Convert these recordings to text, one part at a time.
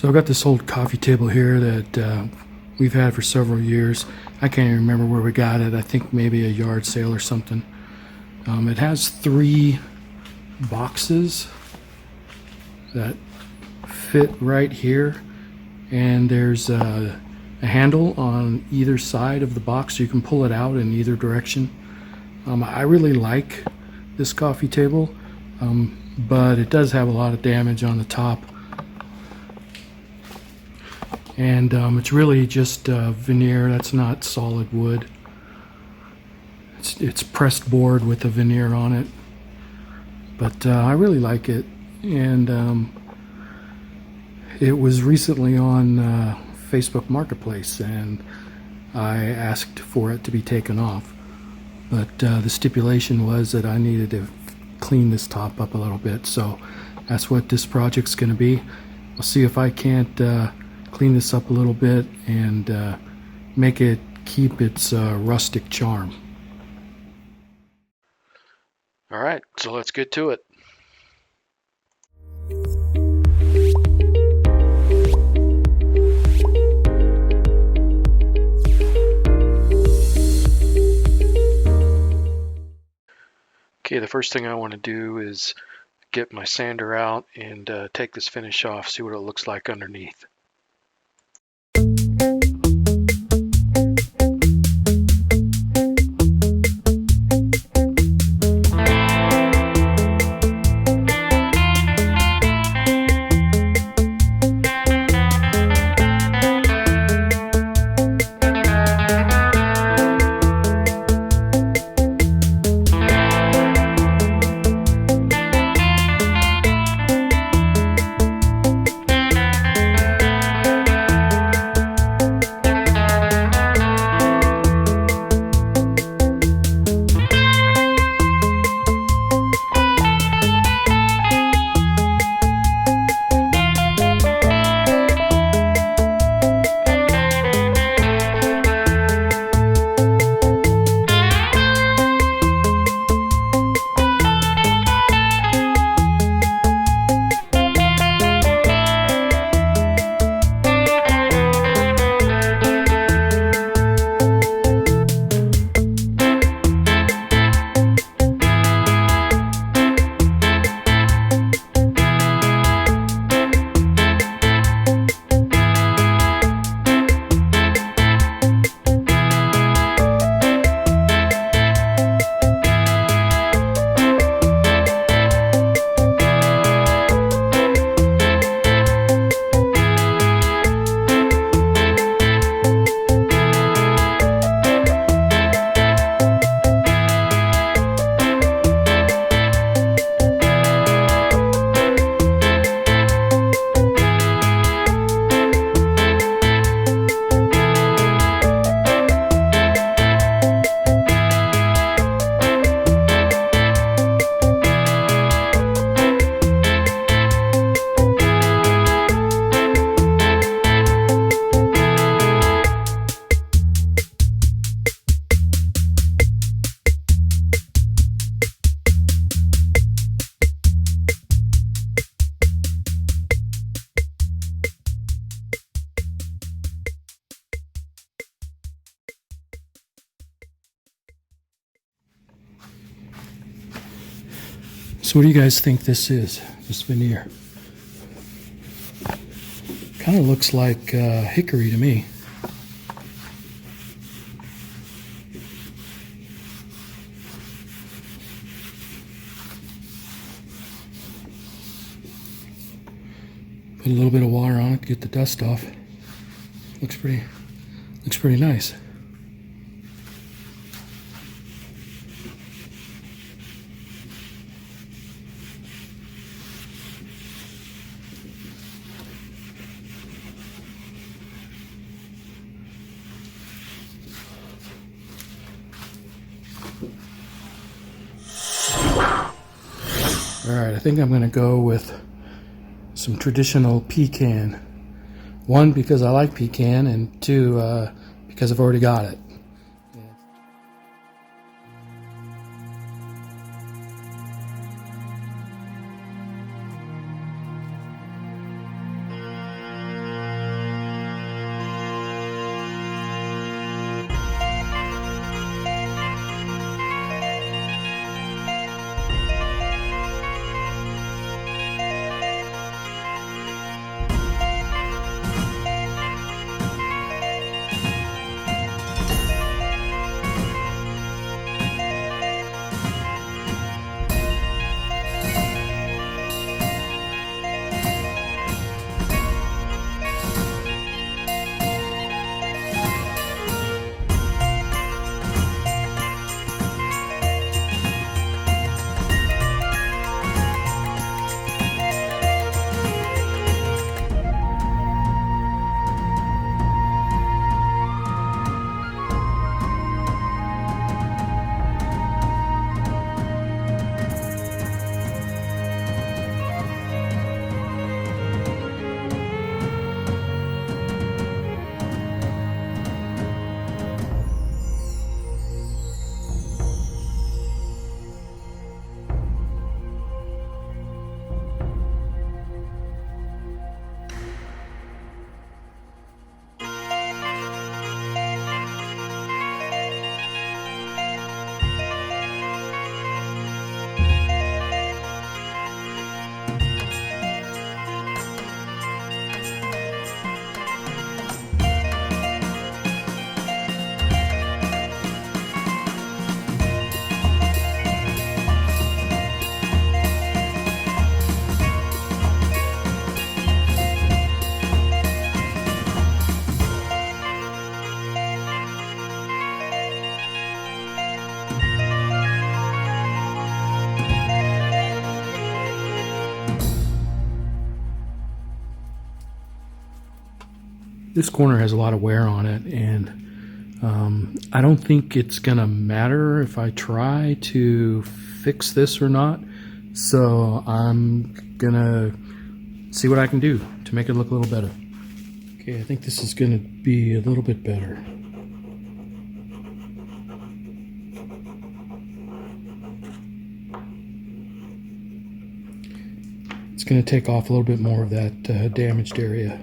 So I've got this old coffee table here that we've had for several years. I can't even remember where we got it. I think maybe a yard sale or something. It has 3 boxes that fit right here, and there's a handle on either side of the box so you can pull it out in either direction. I really like this coffee table, but it does have a lot of damage on the top. And it's really just veneer. That's not solid wood. It's pressed board with a veneer on it. But I really like it, and it was recently on Facebook Marketplace, and I asked for it to be taken off. But the stipulation was that I needed to clean this top up a little bit, so that's what this project's going to be. I'll see if I can't clean this up a little bit and make it keep its rustic charm. All right, so let's get to it. Okay, the first thing I want to do is get my sander out and take this finish off, see what it looks like underneath. So what do you guys think this is, this veneer? Kind of looks like hickory to me. Put a little bit of water on it to get the dust off. Looks pretty nice. Alright, I think I'm going to go with some traditional pecan. 1, because I like pecan, and 2, because I've already got it. This corner has a lot of wear on it, and I don't think it's gonna matter if I try to fix this or not. So I'm gonna see what I can do to make it look a little better. Okay, I think this is gonna be a little bit better. It's going to take off a little bit more of that damaged area.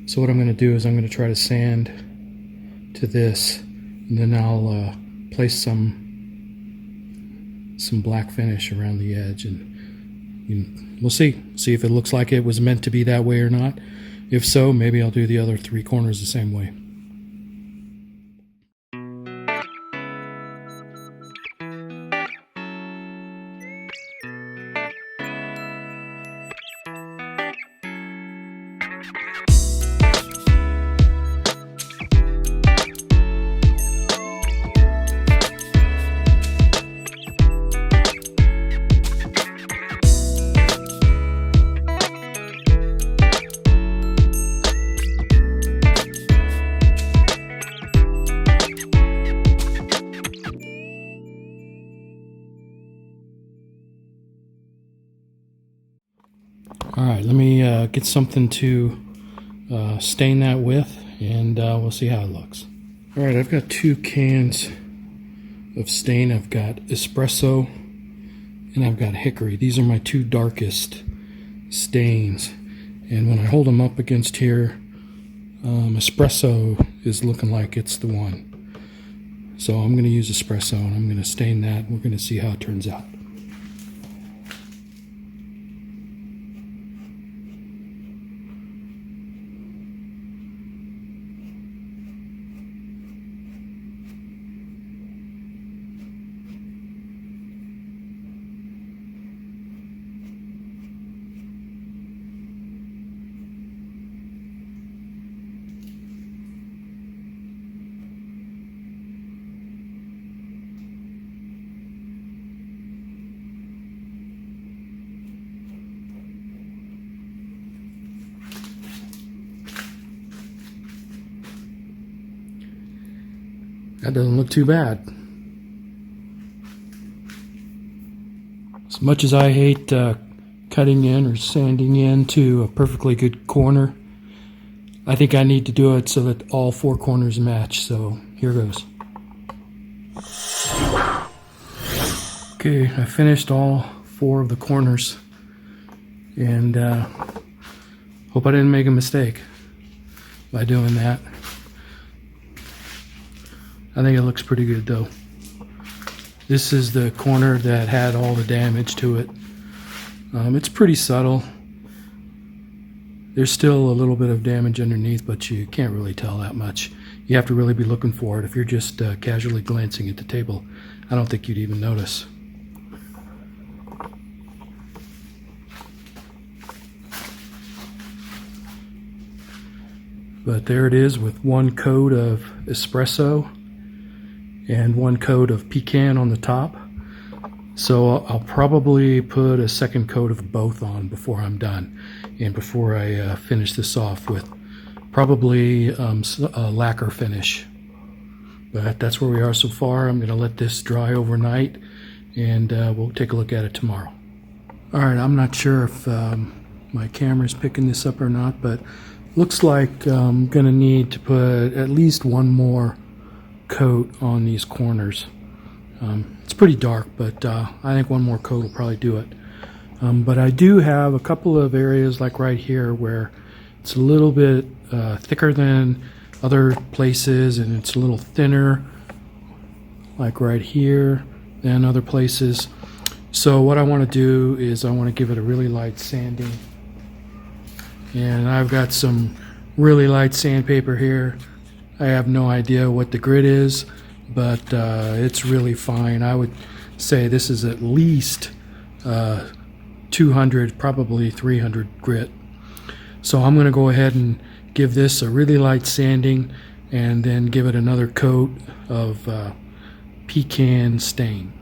So what I'm going to do is I'm going to try to sand to this, and then I'll place some black finish around the edge, and we'll see if it looks like it was meant to be that way or not. If so, maybe I'll do the other 3 corners the same way. Alright, let me get something to stain that with, and we'll see how it looks. Alright, I've got 2 cans of stain. I've got espresso and I've got hickory. These are my 2 darkest stains, and when I hold them up against here, espresso is looking like it's the one. So I'm going to use espresso, and I'm going to stain that. We're going to see how it turns out. That doesn't look too bad. As much as I hate cutting in or sanding into a perfectly good corner, I think I need to do it so that all 4 corners match. So here goes. Okay, I finished all 4 of the corners, and hope I didn't make a mistake by doing that. I think it looks pretty good though. This is the corner that had all the damage to it. It's pretty subtle. There's still a little bit of damage underneath, but you can't really tell that much. You have to really be looking for it. If you're just casually glancing at the table, I don't think you'd even notice. But there it is, with 1 coat of espresso and 1 coat of pecan on the top. So I'll probably put a 2nd coat of both on before I'm done, and before I finish this off with probably a lacquer finish. But that's where we are so far. I'm going to let this dry overnight, and we'll take a look at it tomorrow. Alright, I'm not sure if my camera's picking this up or not, but looks like I'm going to need to put at least 1 more coat on these corners. It's pretty dark, but I think 1 more coat will probably do it. But I do have a couple of areas, like right here, where it's a little bit thicker than other places, and it's a little thinner, like right here, than other places. So what I want to do is I want to give it a really light sanding, and I've got some really light sandpaper here. I have no idea what the grit is, but it's really fine. I would say this is at least 200, probably 300 grit. So I'm going to go ahead and give this a really light sanding, and then give it another coat of pecan stain.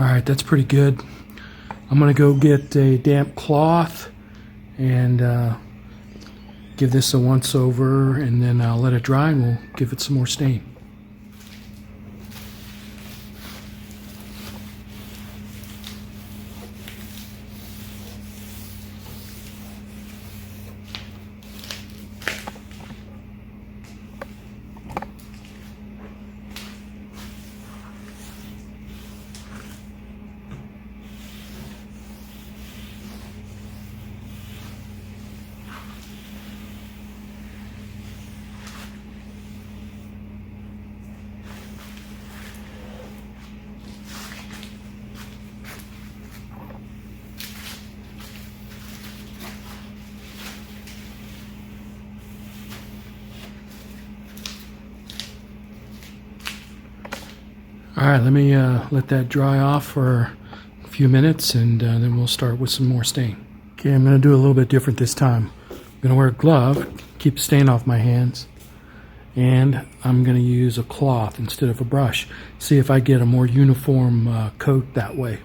All right, that's pretty good. I'm gonna go get a damp cloth and give this a once over, and then I'll let it dry and we'll give it some more stain. All right, let me let that dry off for a few minutes, and then we'll start with some more stain. Okay, I'm going to do a little bit different this time. I'm going to wear a glove, keep the stain off my hands, and I'm going to use a cloth instead of a brush. See if I get a more uniform coat that way.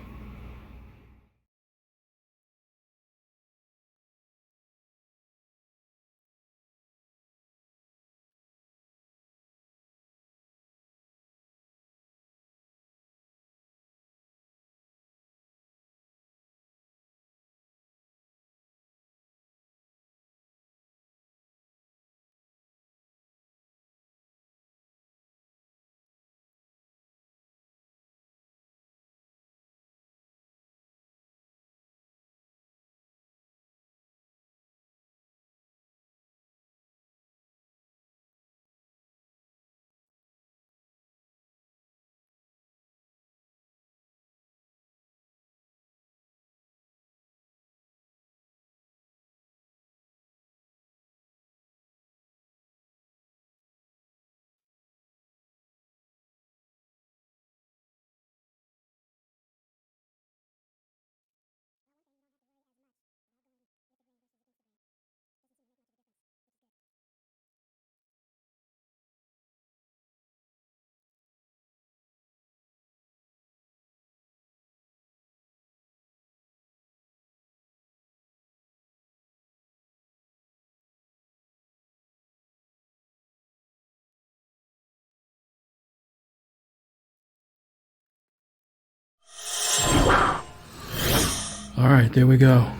All right, there we go.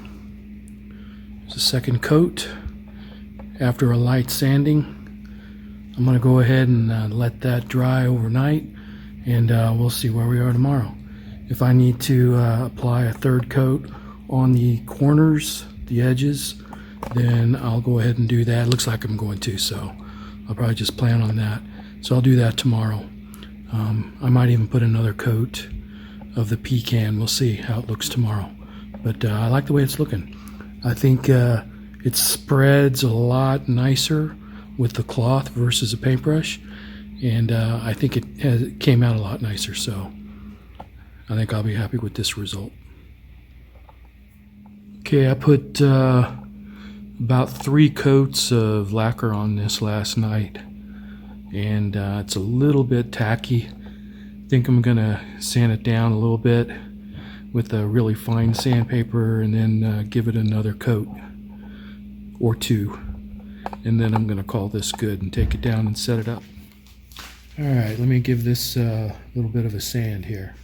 There's a second coat. After a light sanding, I'm going to go ahead and let that dry overnight, and we'll see where we are tomorrow. If I need to apply a third coat on the corners, the edges, then I'll go ahead and do that. It looks like I'm going to, so I'll probably just plan on that. So I'll do that tomorrow. I might even put another coat of the pecan. We'll see how it looks tomorrow. But I like the way it's looking. I think it spreads a lot nicer with the cloth versus a paintbrush, and I think it came out a lot nicer, so I think I'll be happy with this result. Okay, I put about 3 coats of lacquer on this last night, and it's a little bit tacky. I think I'm gonna sand it down a little bit with a really fine sandpaper, and then give it another coat or 2, and then I'm gonna call this good and take it down and set it up. All right, let me give this a little bit of a sand here.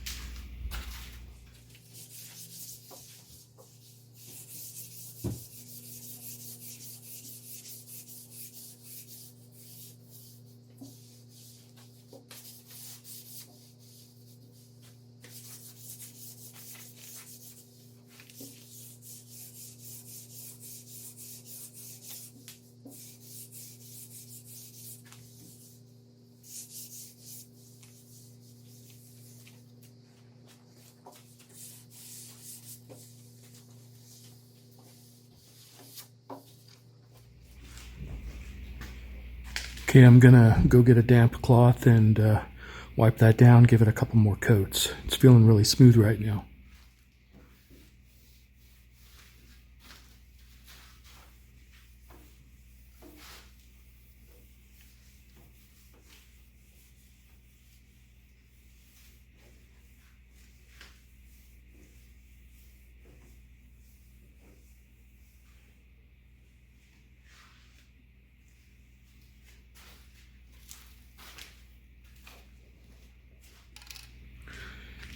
Okay, I'm gonna go get a damp cloth and wipe that down, give it a couple more coats. It's feeling really smooth right now.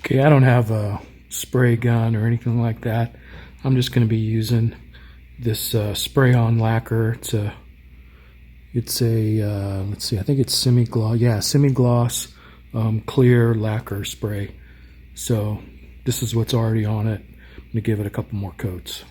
Okay, I don't have a spray gun or anything like that. I'm just going to be using this spray-on lacquer. It's a let's see, I think it's semi-gloss. Yeah, semi-gloss clear lacquer spray. So this is what's already on it. I'm going to give it a couple more coats.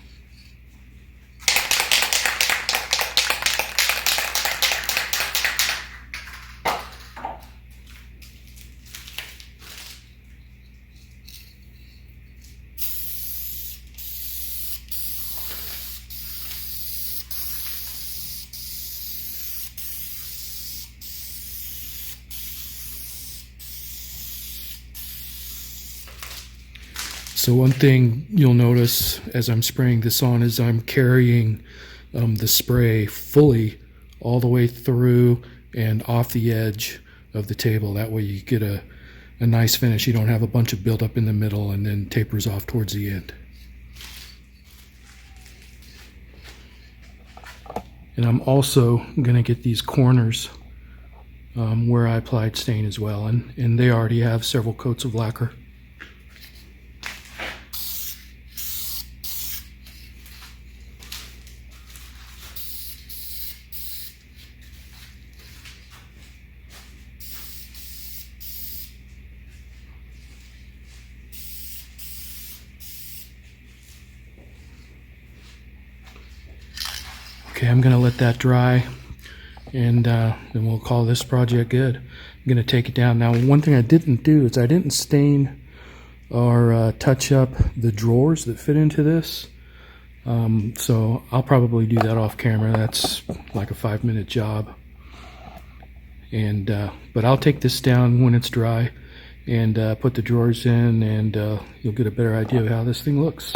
So one thing you'll notice as I'm spraying this on is I'm carrying the spray fully all the way through and off the edge of the table. That way you get a nice finish. You don't have a bunch of buildup in the middle and then tapers off towards the end. And I'm also going to get these corners where I applied stain as well, and they already have several coats of lacquer. Okay, I'm gonna let that dry, and then we'll call this project good. I'm gonna take it down. Now, one thing I didn't do is I didn't stain or touch up the drawers that fit into this. So I'll probably do that off camera. That's like a 5-minute job. And but I'll take this down when it's dry and put the drawers in, and you'll get a better idea of how this thing looks.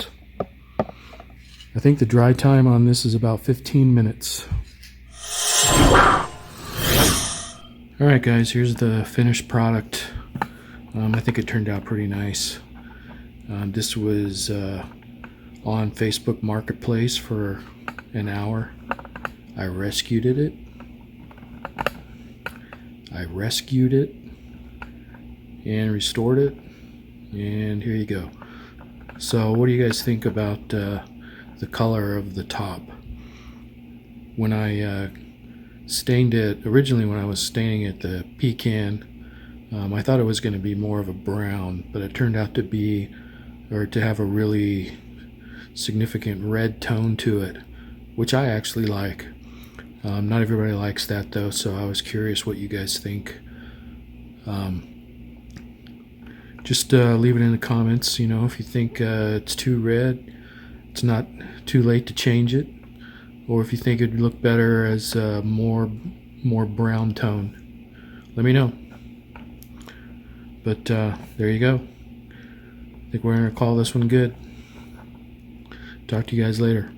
I think the dry time on this is about 15 minutes. Alright guys, here's the finished product. I think it turned out pretty nice. This was on Facebook Marketplace for an hour. I rescued it. And restored it. And here you go. So what do you guys think about the color of the top? When I stained it, originally when I was staining it the pecan, I thought it was going to be more of a brown, but it turned out to be, or to have a really significant red tone to it, which I actually like. Not everybody likes that though, so I was curious what you guys think. Just leave it in the comments, you know, if you think it's too red. It's not too late to change it, or if you think it'd look better as a more brown tone, let me know. But there you go. I think we're gonna call this one good. Talk to you guys later.